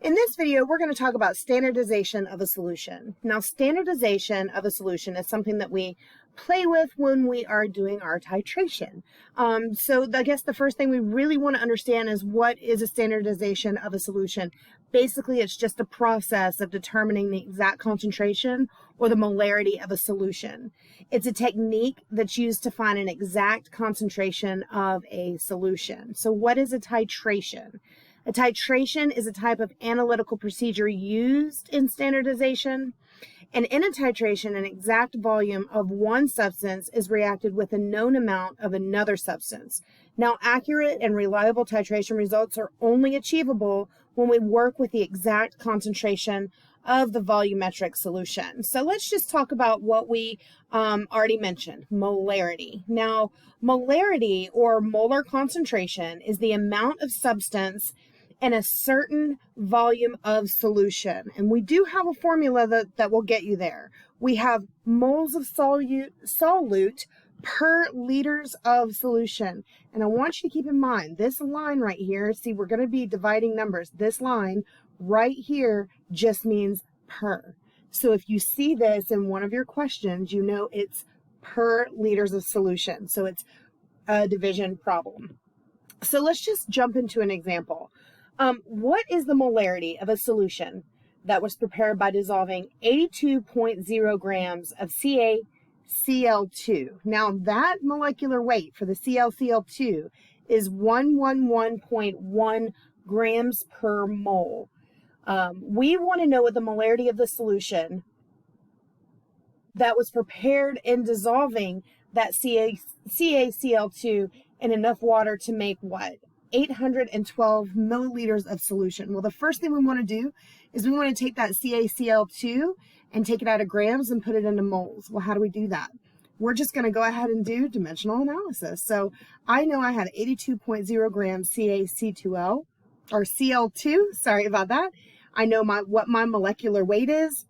In this video, we're going to talk about standardization of a solution. Now, standardization of a solution is something that we play with when we are doing our titration. So I guess the first thing we really want to understand is what is a standardization of a solution. Basically, it's just a process of determining the exact concentration or the molarity of a solution. It's a technique that's used to find an exact concentration of a solution. So what is a titration? A titration is a type of analytical procedure used in standardization. And in a titration, an exact volume of one substance is reacted with a known amount of another substance. Now, accurate and reliable titration results are only achievable when we work with the exact concentration of the volumetric solution. So let's just talk about what we already mentioned, molarity. Now, molarity or molar concentration is the amount of substance in a certain volume of solution. And we do have a formula that will get you there. We have moles of solute per liters of solution. And I want you to keep in mind, this line right here, see, we're going to be dividing numbers. This line right here just means per. So if you see this in one of your questions, you know it's per liters of solution. So it's a division problem. So let's just jump into an example. What is the molarity of a solution that was prepared by dissolving 82.0 grams of CaCl2? Now that molecular weight for the CaCl2 is 111.1 grams per mole. We want to know what the molarity of the solution that was prepared in dissolving that CaCl2 in enough water to make what? 812 milliliters of solution. Well, the first thing we want to do is we want to take that CaCl2 and take it out of grams and put it into moles. Well, how do we do that? We're just going to go ahead and do dimensional analysis. So I know I had 82.0 grams CaC2L or Cl2. Sorry about that. I know what my molecular weight is.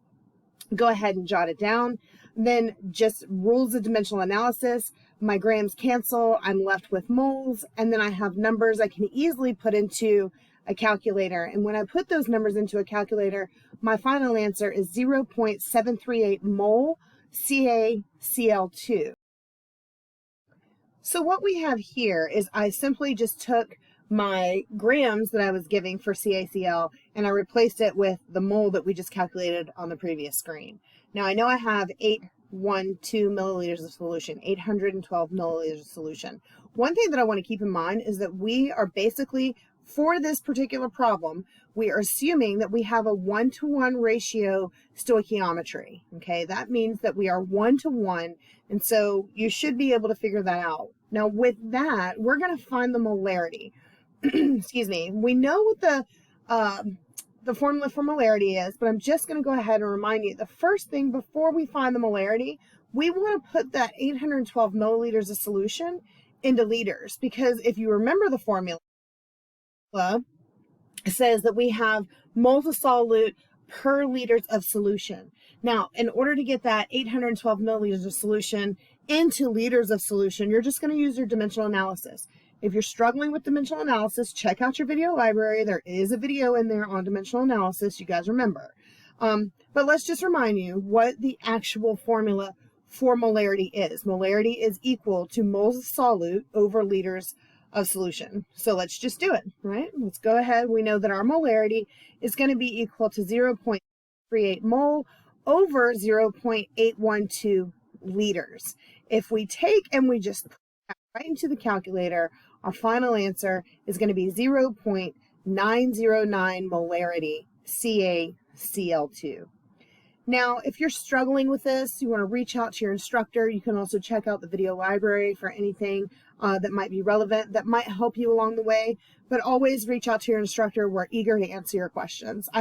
Go ahead and jot it down. Then just rules of dimensional analysis. My grams cancel, I'm left with moles, and then I have numbers I can easily put into a calculator. And when I put those numbers into a calculator, my final answer is 0.738 mole CaCl2. So what we have here is I simply just took my grams that I was giving for CaCl and I replaced it with the mole that we just calculated on the previous screen. Now I know I have 812 milliliters of solution, 812 milliliters of solution. One thing that I want to keep in mind is that we are basically, for this particular problem, we are assuming that we have a 1-to-1 ratio stoichiometry. Okay, that means that we are 1-to-1, and so you should be able to figure that out. Now with that, we're going to find the molarity. Excuse me. We know what the formula for molarity is, but I'm just going to go ahead and remind you, the first thing before we find the molarity, we want to put that 812 milliliters of solution into liters, because if you remember the formula, it says that we have moles of solute per liters of solution. Now, in order to get that 812 milliliters of solution into liters of solution, you're just going to use your dimensional analysis. If you're struggling with dimensional analysis, check out your video library. There is a video in there on dimensional analysis, you guys remember. But let's just remind you what the actual formula for molarity is. Molarity is equal to moles of solute over liters of solution. So let's just do it, right? Let's go ahead. We know that our molarity is going to be equal to 0.38 mole over 0.812 liters. If we take and we just put that right into the calculator, our final answer is going to be 0.909 molarity CaCl2. Now, if you're struggling with this, you want to reach out to your instructor. You can also check out the video library for anything that might be relevant, that might help you along the way. But always reach out to your instructor. We're eager to answer your questions.